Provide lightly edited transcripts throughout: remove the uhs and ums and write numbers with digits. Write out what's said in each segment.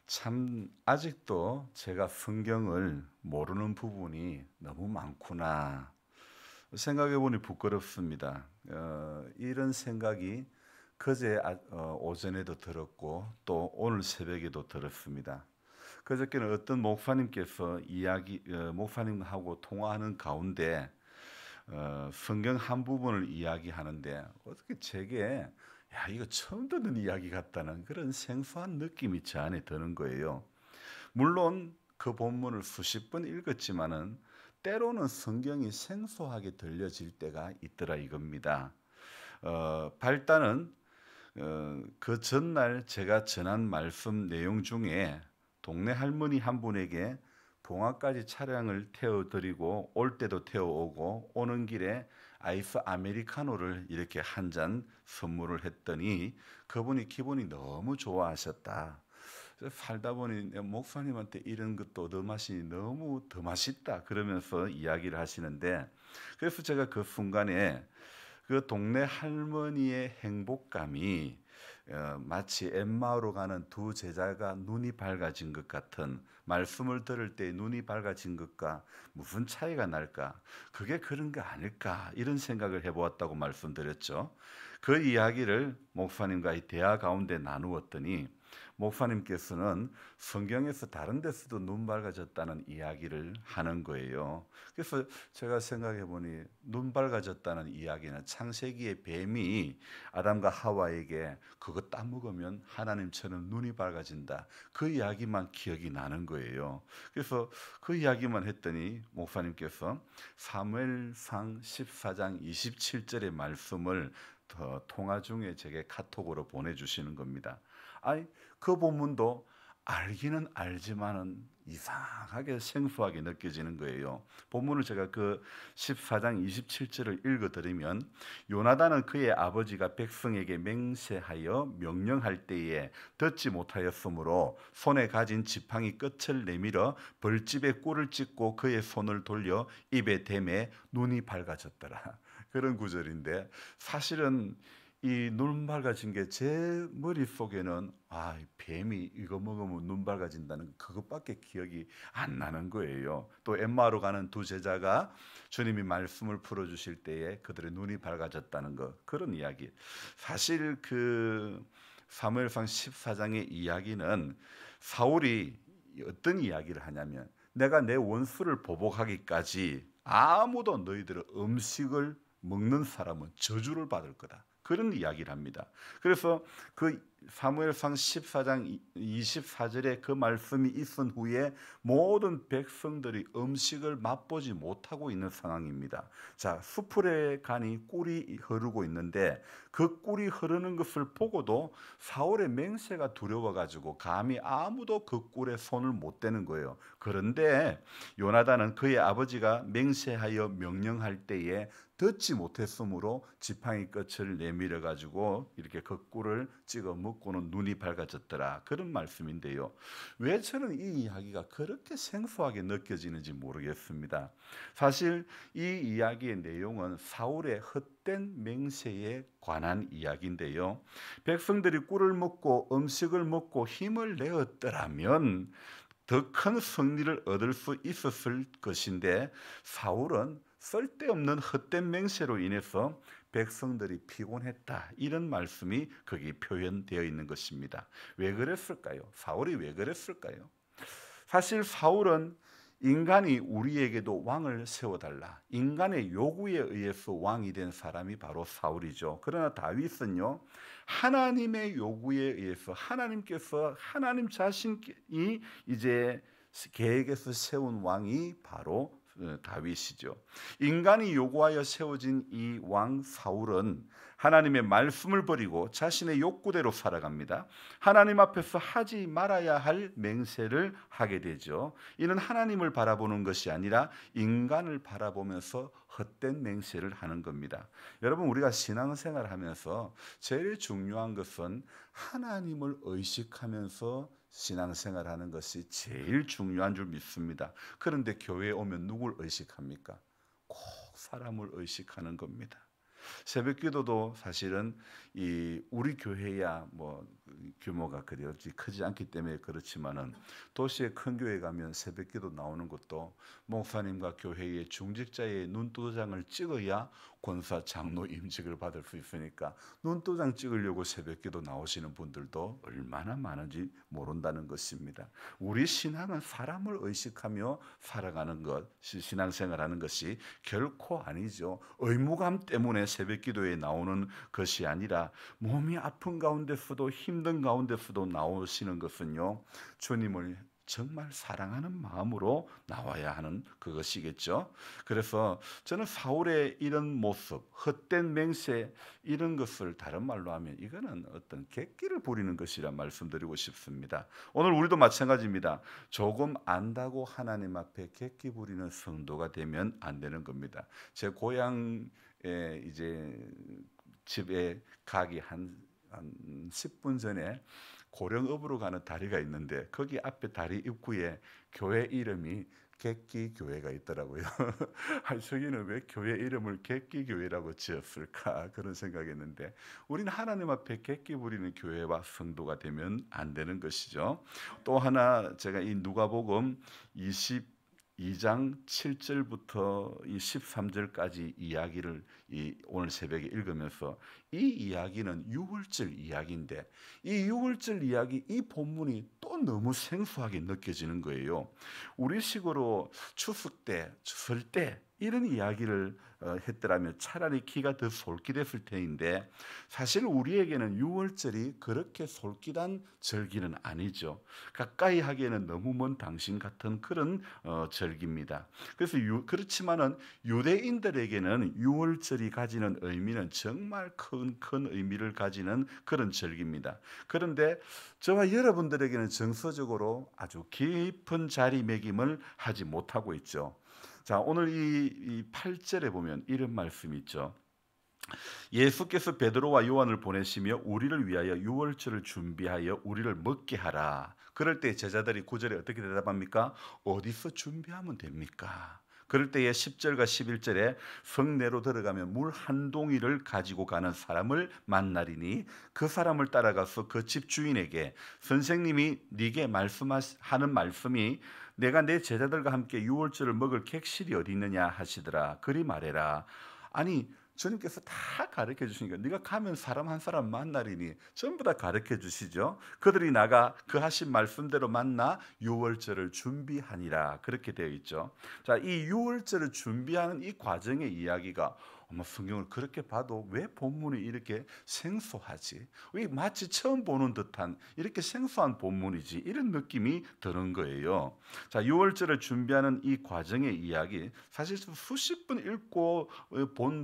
참 아직도 제가 성경을 모르는 부분이 너무 많구나 생각해 보니 부끄럽습니다. 이런 생각이 그제 오전에도 들었고 또 오늘 새벽에도 들었습니다. 그저께는 어떤 목사님께서 목사님하고 통화하는 가운데 성경 한 부분을 이야기하는데 어떻게 제게 야 이거 처음 듣는 이야기 같다는 그런 생소한 느낌이 제 안에 드는 거예요. 물론 그 본문을 수십 번 읽었지만은 때로는 성경이 생소하게 들려질 때가 있더라 이겁니다. 발단은 그 전날 제가 전한 말씀 내용 중에 동네 할머니 한 분에게 봉화까지 차량을 태워드리고 올 때도 태워오고 오는 길에 아이스 아메리카노를 이렇게 한 잔 선물을 했더니 그분이 기분이 너무 좋아하셨다. 살다 보니 목사님한테 이런 것도 얻어마시니 너무 더 맛있다 그러면서 이야기를 하시는데, 그래서 제가 그 순간에 그 동네 할머니의 행복감이 마치 엠마오로 가는 두 제자가 눈이 밝아진 것 같은, 말씀을 들을 때 눈이 밝아진 것과 무슨 차이가 날까? 그게 그런 거 아닐까? 이런 생각을 해보았다고 말씀드렸죠. 그 이야기를 목사님과 이 대화 가운데 나누었더니 목사님께서는 성경에서 다른 데서도 눈 밝아졌다는 이야기를 하는 거예요. 그래서 제가 생각해 보니 눈 밝아졌다는 이야기는 창세기의 뱀이 아담과 하와에게 그거 따먹으면 하나님처럼 눈이 밝아진다, 그 이야기만 기억이 나는 거예요. 그래서 그 이야기만 했더니 목사님께서 사무엘상 14장 27절의 말씀을 통화 중에 제게 카톡으로 보내주시는 겁니다. 아니, 그 본문도 알기는 알지만은 이상하게 생소하게 느껴지는 거예요. 본문을 제가 그 14장 27절을 읽어드리면, 요나단은 그의 아버지가 백성에게 맹세하여 명령할 때에 듣지 못하였으므로 손에 가진 지팡이 끝을 내밀어 벌집에 꿀을 찍고 그의 손을 돌려 입에 대매 눈이 밝아졌더라. 그런 구절인데, 사실은 이 눈 밝아진 게 제 머릿속에는 뱀이 이거 먹으면 눈 밝아진다는 그것밖에 기억이 안 나는 거예요. 또 엠마오로 가는 두 제자가 주님이 말씀을 풀어주실 때에 그들의 눈이 밝아졌다는 것, 그런 이야기. 사실 그 사무엘상 14장의 이야기는 사울이 어떤 이야기를 하냐면, 내가 내 원수를 보복하기까지 아무도 너희들의 음식을 먹는 사람은 저주를 받을 거다, 그런 이야기를 합니다. 그래서 그 사무엘상 14장 24절에 그 말씀이 있은 후에 모든 백성들이 음식을 맛보지 못하고 있는 상황입니다. 자, 수풀에 가니 꿀이 흐르고 있는데 그 꿀이 흐르는 것을 보고도 사울의 맹세가 두려워가지고 감히 아무도 그 꿀에 손을 못 대는 거예요. 그런데 요나단은 그의 아버지가 맹세하여 명령할 때에 듣지 못했으므로 지팡이 끝을 내밀어 가지고 이렇게 그 꿀을 찍어 먹고는 눈이 밝아졌더라, 그런 말씀인데요. 왜 저는 이 이야기가 그렇게 생소하게 느껴지는지 모르겠습니다. 사실 이 이야기의 내용은 사울의 헛된 맹세에 관한 이야기인데요. 백성들이 꿀을 먹고 음식을 먹고 힘을 내었더라면 더 큰 승리를 얻을 수 있었을 것인데, 사울은 쓸데없는 헛된 맹세로 인해서 백성들이 피곤했다, 이런 말씀이 거기 표현되어 있는 것입니다. 왜 그랬을까요? 사울이 왜 그랬을까요? 사실 사울은 인간이 우리에게도 왕을 세워달라, 인간의 요구에 의해서 왕이 된 사람이 바로 사울이죠. 그러나 다윗은요, 하나님의 요구에 의해서 하나님께서 하나님 자신이 이제 계획에서 세운 왕이 바로 다윗이죠. 인간이 요구하여 세워진 이 왕 사울은 하나님의 말씀을 버리고 자신의 욕구대로 살아갑니다. 하나님 앞에서 하지 말아야 할 맹세를 하게 되죠. 이는 하나님을 바라보는 것이 아니라 인간을 바라보면서 헛된 맹세를 하는 겁니다. 여러분, 우리가 신앙생활을 하면서 제일 중요한 것은 하나님을 의식하면서 신앙생활하는 것이 제일 중요한 줄 믿습니다. 그런데 교회에 오면 누굴 의식합니까? 꼭 사람을 의식하는 겁니다. 새벽기도도 사실은 이 우리 교회야 뭐 규모가 그렇지 크지 않기 때문에 그렇지만은 도시의 큰 교회 가면 새벽기도 나오는 것도 목사님과 교회의 중직자의 눈도장을 찍어야 권사 장로 임직을 받을 수 있으니까 눈도장 찍으려고 새벽기도 나오시는 분들도 얼마나 많은지 모른다는 것입니다. 우리 신앙은 사람을 의식하며 살아가는 것, 신앙생활하는 것이 결코 아니죠. 의무감 때문에 새벽기도에 나오는 것이 아니라 몸이 아픈 가운데서도 힘든 가운데서도 나오시는 것은요, 주님을 정말 사랑하는 마음으로 나와야 하는 그것이겠죠. 그래서 저는 사울의 이런 모습, 헛된 맹세 이런 것을 다른 말로 하면 이거는 어떤 객기를 부리는 것이라 말씀드리고 싶습니다. 오늘 우리도 마찬가지입니다. 조금 안다고 하나님 앞에 객기 부리는 성도가 되면 안 되는 겁니다. 제 고향에 이제 집에 가기 한 10분 전에 고령읍으로 가는 다리가 있는데 거기 앞에 다리 입구에 교회 이름이 객기 교회가 있더라고요. 저기는 왜 교회 이름을 객기 교회라고 지었을까 그런 생각했는데 우리는 하나님 앞에 객기 부리는 교회와 성도가 되면 안 되는 것이죠. 또 하나 제가 이 누가복음 22장 7절부터 이 13절까지 이야기를 오늘 새벽에 읽으면서 이 이야기는 유월절 이야기인데 이 유월절 이야기 이 본문이 또 너무 생소하게 느껴지는 거예요. 우리식으로 추석 때, 설 때 이런 이야기를 했더라면 차라리 귀가 더 솔깃했을 테인데 사실 우리에게는 유월절이 그렇게 솔깃한 절기는 아니죠. 가까이 하기에는 너무 먼 당신 같은 그런 절기입니다. 그래서 그렇지만은 유대인들에게는 유월절이 가지는 의미는 정말 큰 의미를 가지는 그런 절기입니다. 그런데 저와 여러분들에게는 정서적으로 아주 깊은 자리매김을 하지 못하고 있죠. 자, 오늘 이 8절에 보면 이런 말씀이 있죠. 예수께서 베드로와 요한을 보내시며 우리를 위하여 유월절을 준비하여 우리를 먹게 하라. 그럴 때 제자들이 9절에 어떻게 대답합니까? 어디서 준비하면 됩니까? 그럴 때에 10절과 11절에 성내로 들어가면 물 한 동이를 가지고 가는 사람을 만나리니 그 사람을 따라가서 그 집 주인에게 선생님이 네게 말씀하는 말씀이 내가 내 제자들과 함께 유월절을 먹을 객실이 어디 있느냐 하시더라. 그리 말해라. 아니 주님께서 다 가르쳐 주시니까 네가 가면 사람 한 사람 만나리니 전부 다 가르쳐 주시죠. 그들이 나가 그 하신 말씀대로 만나 유월절을 준비하니라 그렇게 되어 있죠. 자, 이 유월절을 준비하는 이 과정의 이야기가 성경을 그렇게 봐도 왜 본문이 이렇게 생소하지? 왜 마치 처음 보는 듯한 이렇게 생소한 본문이지? 이런 느낌이 드는 거예요. 자, 유월절을 준비하는 이 과정의 이야기 사실 수십 분 읽고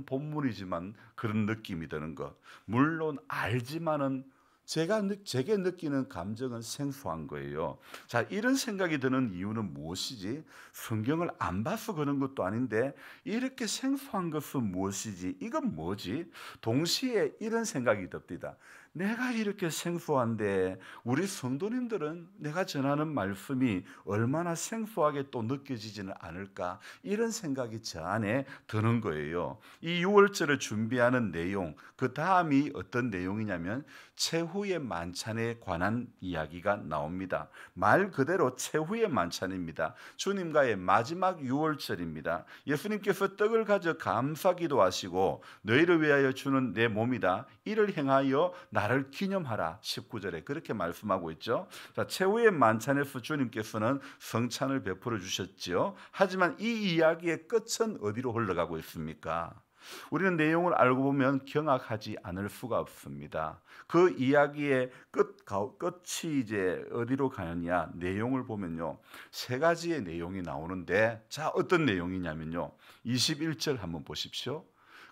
본문이지만 그런 느낌이 드는 것. 물론 알지만은 제게 느끼는 감정은 생소한 거예요. 자, 이런 생각이 드는 이유는 무엇이지? 성경을 안 봐서 그런 것도 아닌데 이렇게 생소한 것은 무엇이지? 이건 뭐지? 동시에 이런 생각이 듭니다. 내가 이렇게 생소한데 우리 성도님들은 내가 전하는 말씀이 얼마나 생소하게 또 느껴지지는 않을까? 이런 생각이 저 안에 드는 거예요. 이 유월절을 준비하는 내용, 그 다음이 어떤 내용이냐면 최후의 만찬에 관한 이야기가 나옵니다. 말 그대로 최후의 만찬입니다. 주님과의 마지막 유월절입니다. 예수님께서 떡을 가져 감사기도 하시고 너희를 위하여 주는 내 몸이다. 이를 행하여 나를 기념하라. 19절에 그렇게 말씀하고 있죠. 자, 최후의 만찬에서 주님께서는 성찬을 베풀어 주셨지요. 하지만 이 이야기의 끝은 어디로 흘러가고 있습니까? 우리는 내용을 알고 보면 경악하지 않을 수가 없습니다. 그 이야기의 끝이 이제 어디로 가느냐 내용을 보면요. 세 가지의 내용이 나오는데 자, 어떤 내용이냐면요. 21절 한번 보십시오.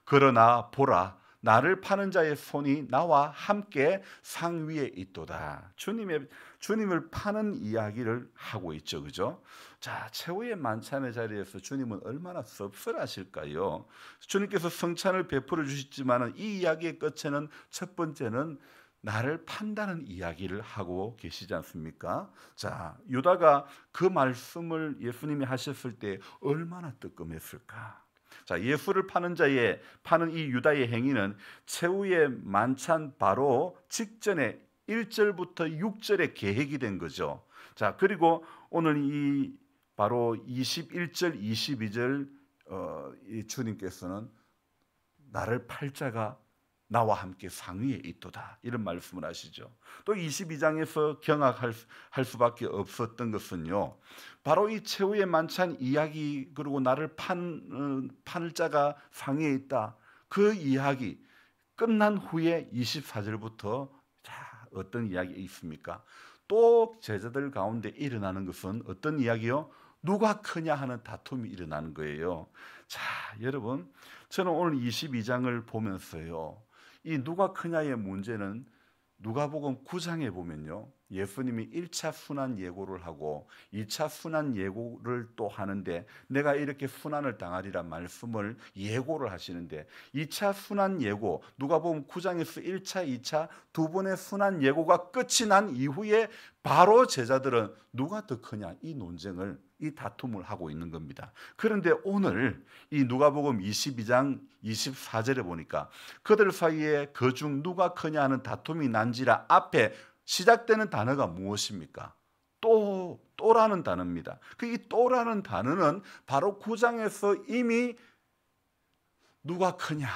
그러나 보라 나를 파는 자의 손이 나와 함께 상 위에 있도다. 주님을 파는 이야기를 하고 있죠. 그죠? 자, 최후의 만찬의 자리에서 주님은 얼마나 씁쓸하실까요? 주님께서 성찬을 베풀어 주셨지만 이 이야기의 끝에는 첫 번째는 나를 판다는 이야기를 하고 계시지 않습니까? 자, 유다가 그 말씀을 예수님이 하셨을 때 얼마나 뜨끔했을까? 자, 예수를 파는 이 유다의 행위는 최후의 만찬 바로 직전에 1절부터 6절에 계획이 된 거죠. 자, 그리고 오늘 이 바로 21절, 22절 이 주님께서는 나를 팔자가 나와 함께 상위에 있도다, 이런 말씀을 하시죠. 또 22장에서 경악할 수밖에 없었던 것은요, 바로 이 최후의 만찬 이야기, 그리고 나를 팔 자가 상위에 있다, 그 이야기 끝난 후에 24절부터 자, 어떤 이야기 있습니까? 또 제자들 가운데 일어나는 것은 어떤 이야기요? 누가 크냐 하는 다툼이 일어나는 거예요. 자, 여러분, 저는 오늘 22장을 보면서요, 이 누가 크냐의 문제는 누가복음 9장에 보면요, 예수님이 1차 순환 예고를 하고 2차 순환 예고를 또 하는데, 내가 이렇게 순환을 당하리라 말씀을 예고를 하시는데, 2차 순환 예고, 누가복음 9장에서 1차, 2차 두 번의 순환 예고가 끝이 난 이후에 바로 제자들은 누가 더 크냐, 이 논쟁을, 이 다툼을 하고 있는 겁니다. 그런데 오늘 이 누가복음 22장 24절에 보니까 그들 사이에 그중 누가 크냐 하는 다툼이 난지라 앞에 시작되는 단어가 무엇입니까? 또라는 단어입니다. 이 또라는 단어는 바로 9장에서 이미 누가 크냐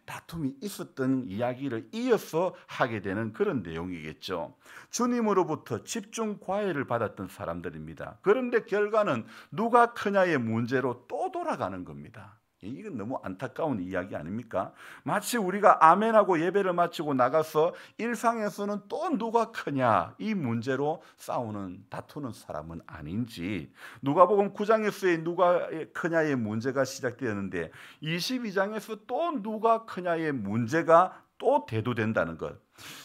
다툼이 있었던 이야기를 이어서 하게 되는 그런 내용이겠죠. 주님으로부터 집중 과외를 받았던 사람들입니다. 그런데 결과는 누가 크냐의 문제로 또 돌아가는 겁니다. 이건 너무 안타까운 이야기 아닙니까? 마치 우리가 아멘하고 예배를 마치고 나가서 일상에서는 또 누가 크냐 이 문제로 다투는 사람은 아닌지, 누가복음 9장에서의 누가 크냐의 문제가 시작되었는데 22장에서 또 누가 크냐의 문제가 또 대두된다는 것,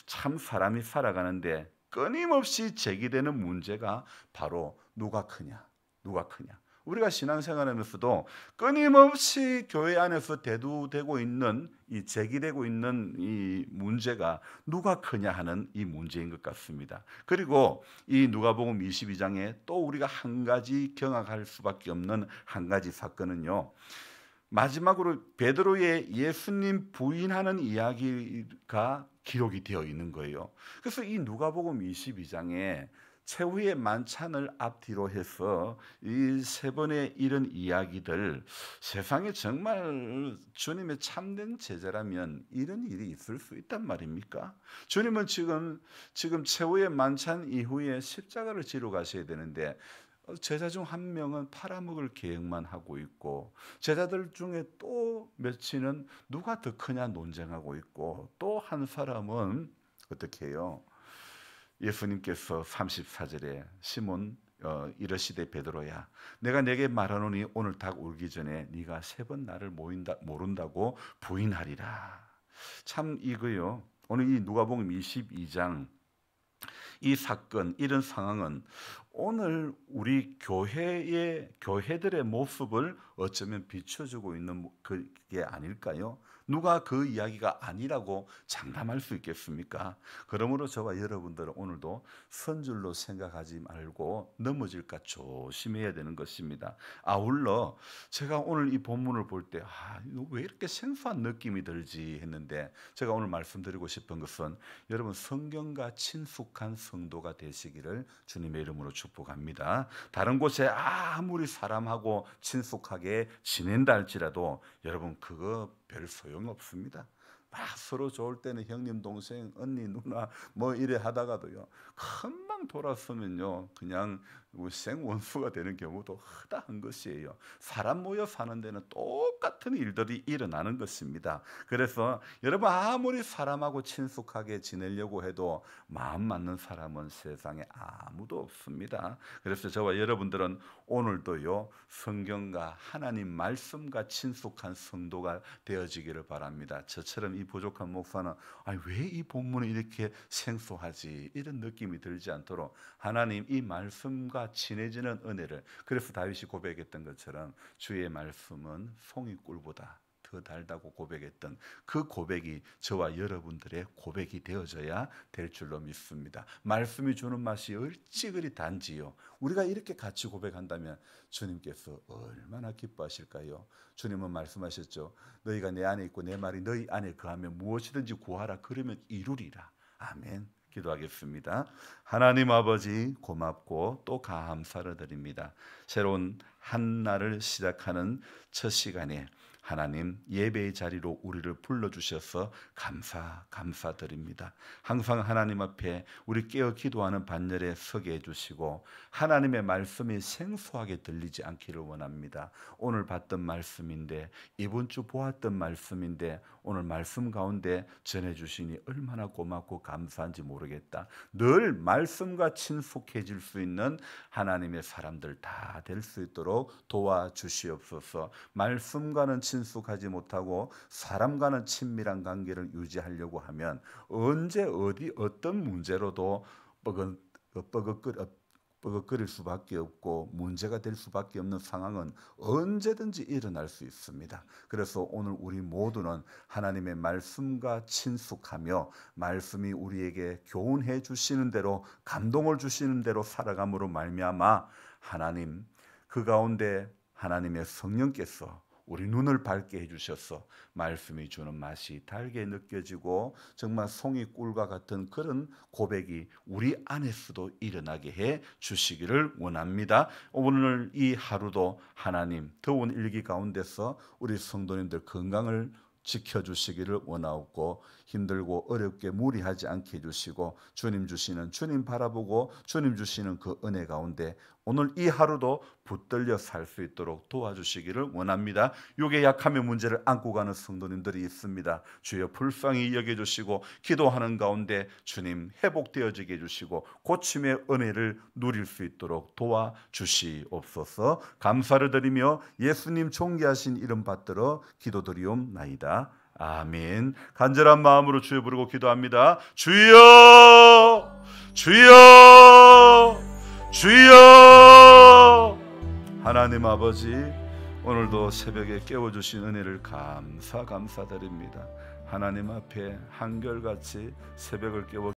참 사람이 살아가는데 끊임없이 제기되는 문제가 바로 누가 크냐. 우리가 신앙생활하면서도 끊임없이 교회 안에서 대두되고 있는 제기되고 있는 이 문제가 누가 크냐 하는 이 문제인 것 같습니다. 그리고 이 누가복음 22장에 또 우리가 한 가지 경악할 수밖에 없는 한 가지 사건은요, 마지막으로 베드로의 예수님 부인하는 이야기가 기록이 되어 있는 거예요. 그래서 이 누가복음 22장에 최후의 만찬을 앞뒤로 해서 이 세 번의 이런 이야기들, 세상에 정말 주님의 참된 제자라면 이런 일이 있을 수 있단 말입니까? 주님은 지금 최후의 만찬 이후에 십자가를 지러 가셔야 되는데 제자 중 한 명은 팔아먹을 계획만 하고 있고, 제자들 중에 또 몇이는 누가 더 크냐 논쟁하고 있고, 또 한 사람은 어떻게 해요? 예수님께서 34절에 시몬 이르시되 베드로야, 내가 내게 말하노니 오늘 닭 울기 전에 네가 세 번 나를 모른다고 부인하리라. 참 이거요, 오늘 이 누가복음 22장 이 사건, 이런 상황은 오늘 우리 교회들의 모습을 어쩌면 비춰주고 있는 그게 아닐까요? 누가 그 이야기가 아니라고 장담할 수 있겠습니까? 그러므로 저와 여러분들은 오늘도 선줄로 생각하지 말고 넘어질까 조심해야 되는 것입니다. 아울러 제가 오늘 이 본문을 볼 때 왜 이렇게 생소한 느낌이 들지 했는데, 제가 오늘 말씀드리고 싶은 것은 여러분 성경과 친숙한 성도가 되시기를 주님의 이름으로 축복합니다. 다른 곳에 아무리 사람하고 친숙하게 지낸다 할지라도 여러분 그거 별 소용없습니다. 서로 좋을 때는 형님, 동생, 언니, 누나 뭐 이래 하다가도요, 금방 돌아서면요 그냥 생원수가 되는 경우도 허다한 것이에요. 사람 모여 사는 데는 똑같은 일들이 일어나는 것입니다. 그래서 여러분 아무리 사람하고 친숙하게 지내려고 해도 마음 맞는 사람은 세상에 아무도 없습니다. 그래서 저와 여러분들은 오늘도요 성경과 하나님 말씀과 친숙한 성도가 되어지기를 바랍니다. 저처럼 이 부족한 목사는 왜 이 본문이 이렇게 생소하지 이런 느낌이 들지 않도록 하나님 이 말씀과 친해지는 은혜를, 그래서 다윗이 고백했던 것처럼 주의 말씀은 송이꿀보다 더 더 달다고 고백했던 그 고백이 저와 여러분들의 고백이 되어져야 될 줄로 믿습니다. 말씀이 주는 맛이 어찌 그리 단지요. 우리가 이렇게 같이 고백한다면 주님께서 얼마나 기뻐하실까요? 주님은 말씀하셨죠. 너희가 내 안에 있고 내 말이 너희 안에 거하면 무엇이든지 구하라 그러면 이루리라. 아멘. 기도하겠습니다. 하나님 아버지 고맙고 또 감사를 드립니다. 새로운 한 날을 시작하는 첫 시간에 하나님 예배의 자리로 우리를 불러주셔서 감사드립니다. 항상 하나님 앞에 우리 깨어 기도하는 반열에 서게 해주시고 하나님의 말씀이 생소하게 들리지 않기를 원합니다. 오늘 봤던 말씀인데 이번 주 보았던 말씀인데 오늘 말씀 가운데 전해주시니 얼마나 고맙고 감사한지 모르겠다. 늘 말씀과 친숙해질 수 있는 하나님의 사람들 다 될 수 있도록 도와주시옵소서. 말씀과는 친숙하지 못하고 사람과는 친밀한 관계를 유지하려고 하면 언제 어디 어떤 문제로도 뻐걱거릴 수밖에 없고 문제가 될 수밖에 없는 상황은 언제든지 일어날 수 있습니다. 그래서 오늘 우리 모두는 하나님의 말씀과 친숙하며 말씀이 우리에게 교훈해 주시는 대로 감동을 주시는 대로 살아감으로 말미암아 하나님 그 가운데 하나님의 성령께서 우리 눈을 밝게 해주셔서 말씀이 주는 맛이 달게 느껴지고 정말 송이 꿀과 같은 그런 고백이 우리 안에서도 일어나게 해 주시기를 원합니다. 오늘 이 하루도 하나님 더운 일기 가운데서 우리 성도님들 건강을 지켜주시기를 원하옵고 힘들고 어렵게 무리하지 않게 해주시고 주님 주시는 주님 바라보고 주님 주시는 그 은혜 가운데 오늘 이 하루도 붙들려 살 수 있도록 도와주시기를 원합니다. 육의 약함의 문제를 안고 가는 성도님들이 있습니다. 주여 불쌍히 여겨주시고 기도하는 가운데 주님 회복되어지게 해주시고 고침의 은혜를 누릴 수 있도록 도와주시옵소서. 감사를 드리며 예수님 존귀하신 이름 받들어 기도드리옵나이다. 아멘. 간절한 마음으로 주여 부르고 기도합니다. 주여 주여 주여. 하나님 아버지 오늘도 새벽에 깨워주신 은혜를 감사드립니다. 하나님 앞에 한결같이 새벽을 깨워